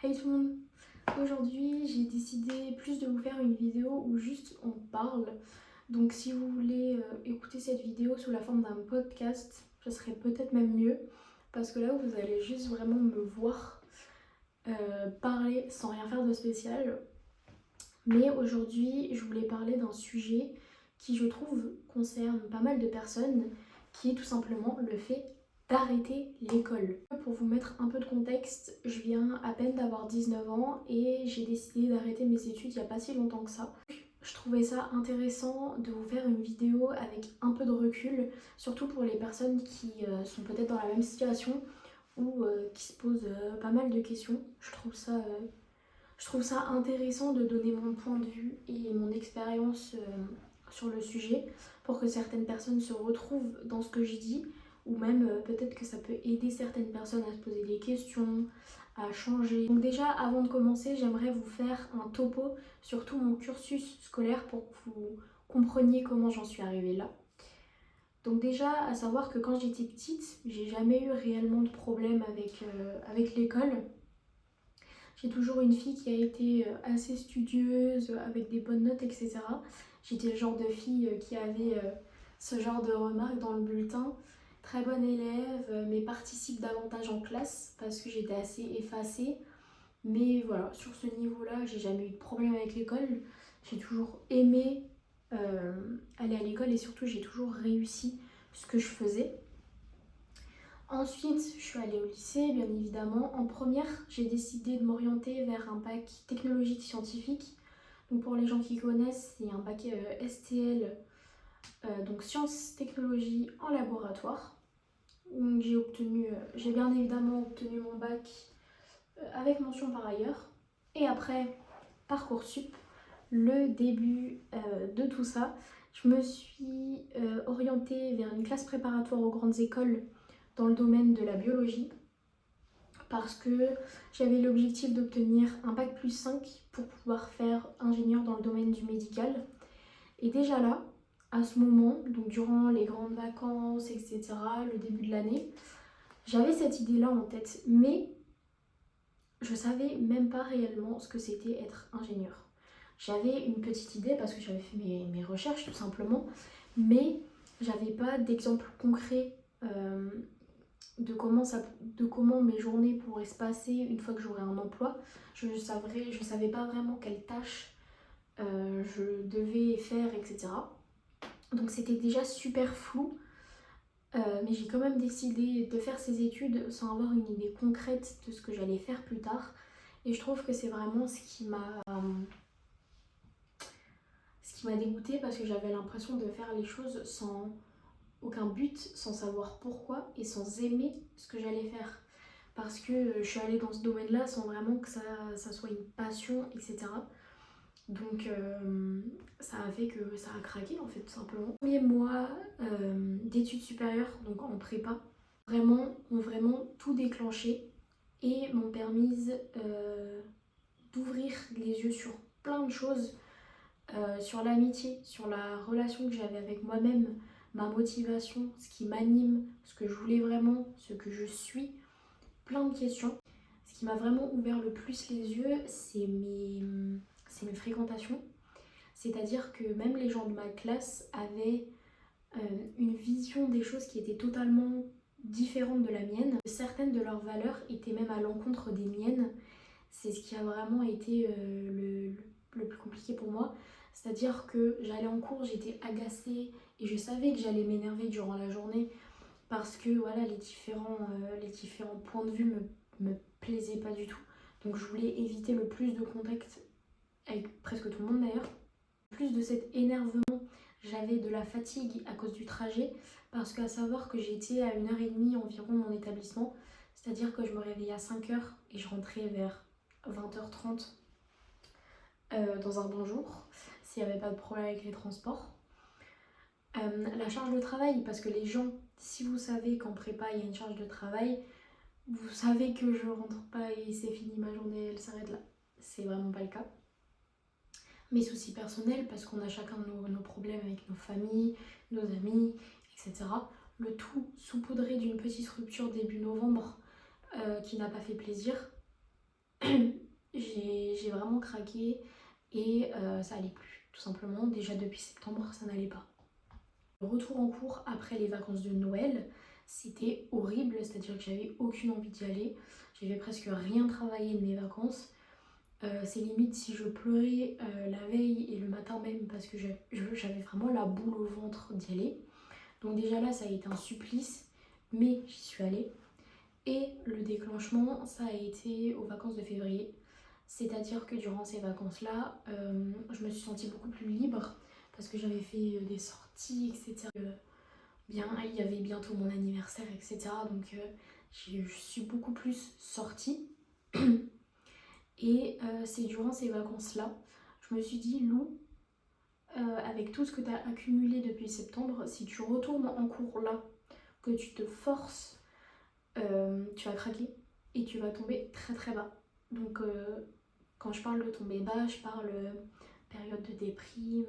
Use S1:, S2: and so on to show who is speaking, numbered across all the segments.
S1: Hey tout le monde! Aujourd'hui j'ai décidé plus de vous faire une vidéo où juste on parle. Donc si vous voulez écouter cette vidéo sous la forme d'un podcast, ce serait peut-être même mieux. Parce que là vous allez juste vraiment me voir parler sans rien faire de spécial. Mais aujourd'hui je voulais parler d'un sujet qui je trouve concerne pas mal de personnes, qui est tout simplement le fait d'arrêter l'école. Pour vous mettre un peu de contexte, je viens à peine d'avoir 19 ans et j'ai décidé d'arrêter mes études il n'y a pas si longtemps que ça. Je trouvais ça intéressant de vous faire une vidéo avec un peu de recul, surtout pour les personnes qui sont peut-être dans la même situation ou qui se posent pas mal de questions. Je trouve ça intéressant de donner mon point de vue et mon expérience sur le sujet pour que certaines personnes se retrouvent dans ce que je dis, ou même peut-être que ça peut aider certaines personnes à se poser des questions, à changer. Donc déjà, avant de commencer, j'aimerais vous faire un topo sur tout mon cursus scolaire pour que vous compreniez comment j'en suis arrivée là. Donc déjà, à savoir que quand j'étais petite, j'ai jamais eu réellement de problème avec l'école. J'ai toujours une fille qui a été assez studieuse, avec des bonnes notes, etc. J'étais le genre de fille qui avait ce genre de remarques dans le bulletin. Très bonne élève, mais participe davantage en classe parce que j'étais assez effacée. Mais voilà, sur ce niveau-là, j'ai jamais eu de problème avec l'école. J'ai toujours aimé aller à l'école et surtout j'ai toujours réussi ce que je faisais. Ensuite, je suis allée au lycée, bien évidemment. En première, j'ai décidé de m'orienter vers un bac technologique scientifique. Donc pour les gens qui connaissent, c'est un bac STL, donc sciences technologies en laboratoire. Donc j'ai bien évidemment obtenu mon bac avec mention par ailleurs. Et après, Parcoursup, le début de tout ça, je me suis orientée vers une classe préparatoire aux grandes écoles dans le domaine de la biologie parce que j'avais l'objectif d'obtenir un bac plus 5 pour pouvoir faire ingénieur dans le domaine du médical. Et déjà là, à ce moment, donc durant les grandes vacances, etc., le début de l'année, j'avais cette idée-là en tête, mais je savais même pas réellement ce que c'était être ingénieur. J'avais une petite idée parce que j'avais fait mes recherches tout simplement, mais j'avais pas d'exemple concret de comment mes journées pourraient se passer une fois que j'aurai un emploi. Je savais pas vraiment quelles tâches je devais faire, etc. Donc c'était déjà super flou, mais j'ai quand même décidé de faire ces études sans avoir une idée concrète de ce que j'allais faire plus tard. Et je trouve que c'est vraiment ce qui m'a dégoûtée parce que j'avais l'impression de faire les choses sans aucun but, sans savoir pourquoi et sans aimer ce que j'allais faire. Parce que je suis allée dans ce domaine-là sans vraiment que ça soit une passion, etc. Donc ça a fait que ça a craqué en fait tout simplement. Premier mois d'études supérieures, donc en prépa, ont vraiment tout déclenché et m'ont permise d'ouvrir les yeux sur plein de choses, sur l'amitié, sur la relation que j'avais avec moi-même, ma motivation, ce qui m'anime, ce que je voulais vraiment, ce que je suis, plein de questions. Ce qui m'a vraiment ouvert le plus les yeux, c'est mes fréquentations. C'est-à-dire que même les gens de ma classe avaient une vision des choses qui était totalement différente de la mienne. Certaines de leurs valeurs étaient même à l'encontre des miennes. C'est ce qui a vraiment été le plus compliqué pour moi. C'est-à-dire que j'allais en cours, j'étais agacée et je savais que j'allais m'énerver durant la journée parce que voilà, les différents points de vue me plaisaient pas du tout. Donc je voulais éviter le plus de contact avec presque tout le monde d'ailleurs. Plus de cet énervement, j'avais de la fatigue à cause du trajet parce qu'à savoir que j'étais à 1h30 environ de mon établissement, c'est-à-dire que je me réveillais à 5h et je rentrais vers 20h30 dans un bon jour, s'il n'y avait pas de problème avec les transports. La charge de travail, parce que les gens, si vous savez qu'en prépa il y a une charge de travail, vous savez que je rentre pas et c'est fini, ma journée elle s'arrête là. C'est vraiment pas le cas. Mes soucis personnels, parce qu'on a chacun nos problèmes avec nos familles, nos amis, etc. Le tout saupoudré d'une petite rupture début novembre qui n'a pas fait plaisir. j'ai vraiment craqué et ça allait plus, tout simplement. Déjà depuis septembre, ça n'allait pas. Le retour en cours après les vacances de Noël, c'était horrible, c'est-à-dire que j'avais aucune envie d'y aller. J'avais presque rien travaillé de mes vacances. C'est limite si je pleurais la veille et le matin même parce que j'avais vraiment la boule au ventre d'y aller. Donc déjà là, ça a été un supplice, mais j'y suis allée. Et le déclenchement, ça a été aux vacances de février. C'est-à-dire que durant ces vacances-là, je me suis sentie beaucoup plus libre parce que j'avais fait des sorties, etc. Bien, il y avait bientôt mon anniversaire, etc. Donc je suis beaucoup plus sortie. Et c'est durant ces vacances-là, je me suis dit, Lou, avec tout ce que tu as accumulé depuis septembre, si tu retournes en cours là, que tu te forces, tu vas craquer et tu vas tomber très très bas. Donc quand je parle de tomber bas, je parle période de déprime.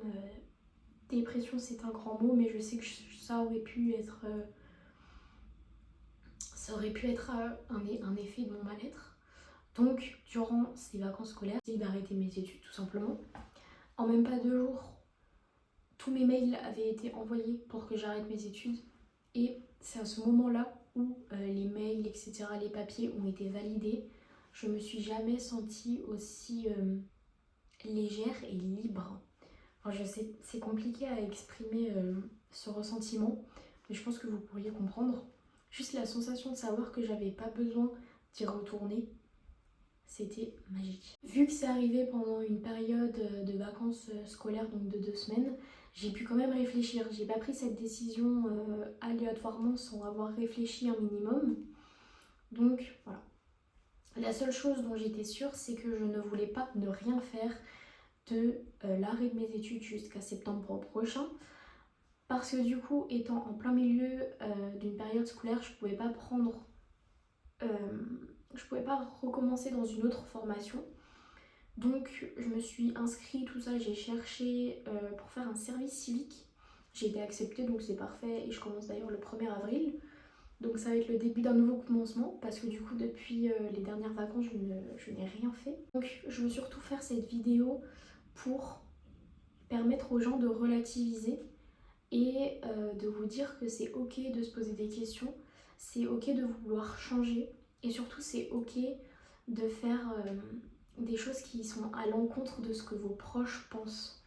S1: Dépression c'est un grand mot, mais je sais que ça aurait pu être, un effet de mon mal-être. Donc durant ces vacances scolaires, j'ai décidé d'arrêter mes études tout simplement. En même pas 2 jours, tous mes mails avaient été envoyés pour que j'arrête mes études. Et c'est à ce moment-là où les mails, etc., les papiers ont été validés. Je me suis jamais sentie aussi légère et libre. Enfin, je sais, c'est compliqué à exprimer ce ressentiment, mais je pense que vous pourriez comprendre. Juste la sensation de savoir que j'avais pas besoin d'y retourner, c'était magique. Vu que c'est arrivé pendant une période de vacances scolaires, donc de 2 semaines, j'ai pu quand même réfléchir. J'ai pas pris cette décision aléatoirement sans avoir réfléchi un minimum. Donc voilà. La seule chose dont j'étais sûre, c'est que je ne voulais pas ne rien faire de l'arrêt de mes études jusqu'à septembre prochain. Parce que du coup, étant en plein milieu d'une période scolaire, je pouvais pas recommencer dans une autre formation. Donc je me suis inscrite, tout ça, j'ai cherché pour faire un service civique. J'ai été acceptée, donc c'est parfait, et je commence d'ailleurs le 1er avril. Donc ça va être le début d'un nouveau commencement, parce que du coup depuis les dernières vacances, je n'ai rien fait. Donc je veux surtout faire cette vidéo pour permettre aux gens de relativiser et de vous dire que c'est ok de se poser des questions, c'est ok de vouloir changer, et surtout c'est ok de faire des choses qui sont à l'encontre de ce que vos proches pensent.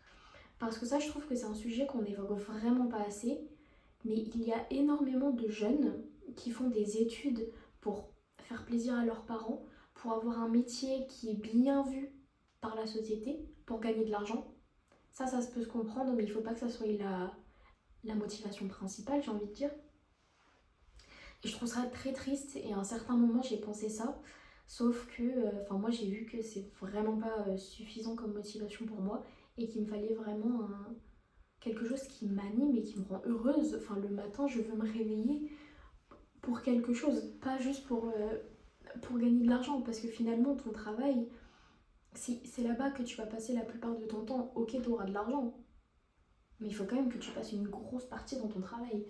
S1: Parce que ça, je trouve que c'est un sujet qu'on n'évoque vraiment pas assez, mais il y a énormément de jeunes qui font des études pour faire plaisir à leurs parents, pour avoir un métier qui est bien vu par la société, pour gagner de l'argent. Ça se peut se comprendre, mais il ne faut pas que ça soit la motivation principale, j'ai envie de dire. Et je trouve ça très triste, et à un certain moment j'ai pensé ça, sauf que moi j'ai vu que c'est vraiment pas suffisant comme motivation pour moi, et qu'il me fallait vraiment quelque chose qui m'anime et qui me rend heureuse. Enfin, le matin je veux me réveiller pour quelque chose, pas juste pour gagner de l'argent, parce que finalement ton travail, c'est là-bas que tu vas passer la plupart de ton temps. Ok, tu auras de l'argent, mais il faut quand même que tu passes une grosse partie dans ton travail.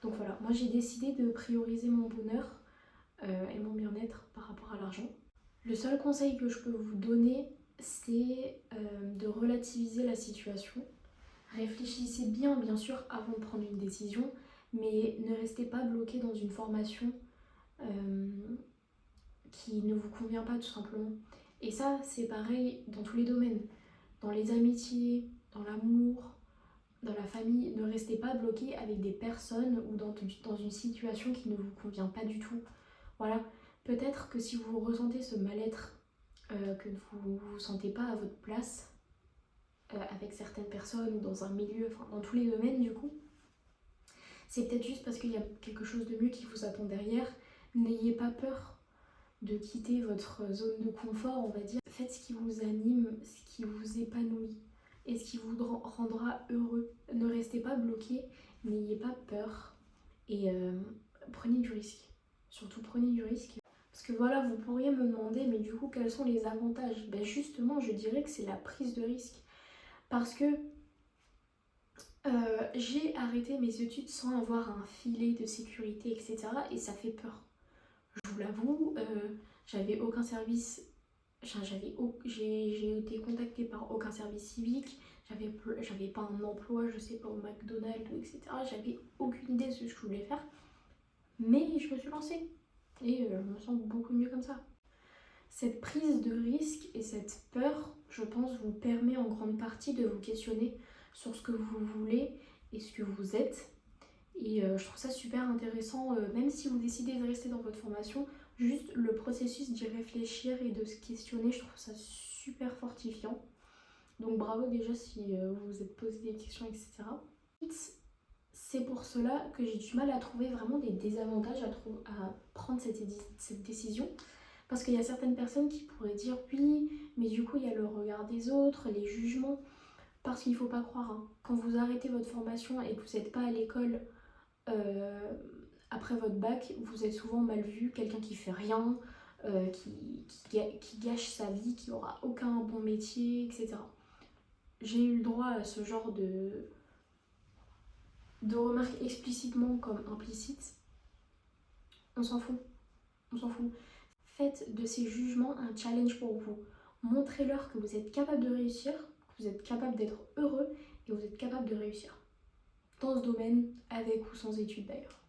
S1: Donc voilà, moi j'ai décidé de prioriser mon bonheur et mon bien-être par rapport à l'argent. Le seul conseil que je peux vous donner, c'est de relativiser la situation. Réfléchissez bien sûr avant de prendre une décision, mais ne restez pas bloqué dans une formation qui ne vous convient pas tout simplement. Et ça, c'est pareil dans tous les domaines. Dans les amitiés, dans l'amour, dans la famille, ne restez pas bloqué avec des personnes ou dans une situation qui ne vous convient pas du tout. Voilà, peut-être que si vous ressentez ce mal-être, que vous ne vous sentez pas à votre place avec certaines personnes ou dans un milieu, enfin dans tous les domaines du coup, c'est peut-être juste parce qu'il y a quelque chose de mieux qui vous attend derrière. N'ayez pas peur de quitter votre zone de confort, on va dire. Faites ce qui vous anime, ce qui vous épanouit et ce qui vous rendra heureux. Ne restez pas bloqué, n'ayez pas peur et prenez du risque. Surtout prenez du risque. Parce que voilà, vous pourriez me demander, mais du coup, quels sont les avantages? Ben justement, je dirais que c'est la prise de risque. Parce que j'ai arrêté mes études sans avoir un filet de sécurité, etc. Et ça fait peur. Je vous l'avoue, j'avais aucun service j'ai été contactée par aucun service civique, j'avais pas un emploi, je sais pas, au McDonald's, etc. J'avais aucune idée de ce que je voulais faire, mais je me suis lancée et je me sens beaucoup mieux comme ça. Cette prise de risque et cette peur, je pense, vous permet en grande partie de vous questionner sur ce que vous voulez et ce que vous êtes. Et je trouve ça super intéressant, même si vous décidez de rester dans votre formation, juste le processus d'y réfléchir et de se questionner, je trouve ça super fortifiant. Donc bravo déjà si vous vous êtes posé des questions, etc. C'est pour cela que j'ai du mal à trouver vraiment des désavantages à prendre cette décision. Parce qu'il y a certaines personnes qui pourraient dire oui, mais du coup il y a le regard des autres, les jugements. Parce qu'il ne faut pas croire, hein, quand vous arrêtez votre formation et que vous n'êtes pas à l'école après votre bac, vous êtes souvent mal vu, quelqu'un qui fait rien, qui gâche sa vie, qui aura aucun bon métier, etc. J'ai eu le droit à ce genre de remarques explicitement comme implicites. On s'en fout, on s'en fout. Faites de ces jugements un challenge pour vous. Montrez-leur que vous êtes capable de réussir, que vous êtes capable d'être heureux et que vous êtes capable de réussir. Dans ce domaine, avec ou sans études d'ailleurs.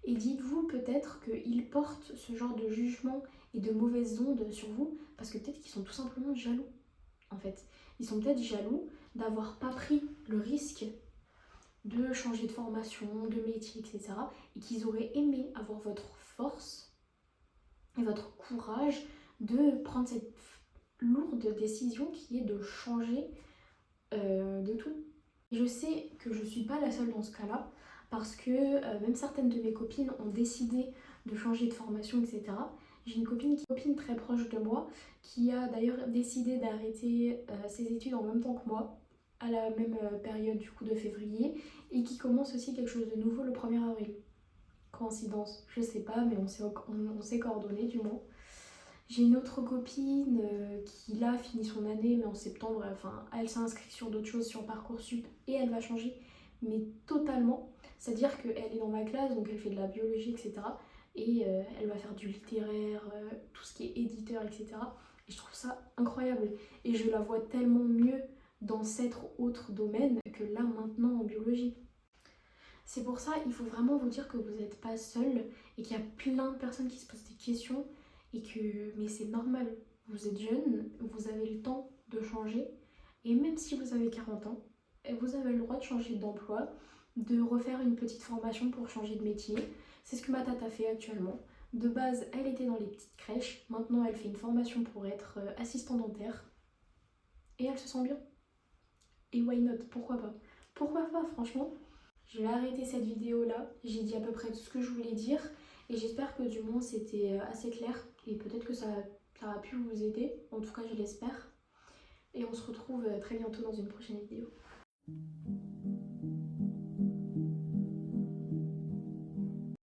S1: Et dites-vous peut-être qu'ils portent ce genre de jugement et de mauvaises ondes sur vous parce que peut-être qu'ils sont tout simplement jaloux. En fait, ils sont peut-être jaloux d'avoir pas pris le risque de changer de formation, de métier, etc. Et qu'ils auraient aimé avoir votre force et votre courage de prendre cette lourde décision qui est de changer de tout. Et je sais que je ne suis pas la seule dans ce cas-là, parce que même certaines de mes copines ont décidé de changer de formation, etc. J'ai une copine très proche de moi qui a d'ailleurs décidé d'arrêter ses études en même temps que moi, à la même période du coup de février, et qui commence aussi quelque chose de nouveau le 1er avril. Coïncidence, je sais pas, mais on s'est coordonné du moins. J'ai une autre copine qui là finit son année, mais en septembre, enfin, elle s'est inscrite sur d'autres choses sur Parcoursup et elle va changer, mais totalement. C'est-à-dire qu'elle est dans ma classe, donc elle fait de la biologie, etc. Et elle va faire du littéraire, tout ce qui est éditeur, etc. Et je trouve ça incroyable. Et je la vois tellement mieux dans cet autre domaine que là maintenant en biologie. C'est pour ça, il faut vraiment vous dire que vous n'êtes pas seul et qu'il y a plein de personnes qui se posent des questions et que mais c'est normal. Vous êtes jeune, vous avez le temps de changer et même si vous avez 40 ans, vous avez le droit de changer d'emploi, de refaire une petite formation pour changer de métier. C'est ce que ma tata fait actuellement. De base, elle était dans les petites crèches, maintenant elle fait une formation pour être assistant dentaire et elle se sent bien. Et why not? Pourquoi pas? Pourquoi pas, franchement? Je vais arrêter cette vidéo là, j'ai dit à peu près tout ce que je voulais dire et j'espère que du moins c'était assez clair et peut-être que ça a pu vous aider, en tout cas je l'espère. Et on se retrouve très bientôt dans une prochaine vidéo.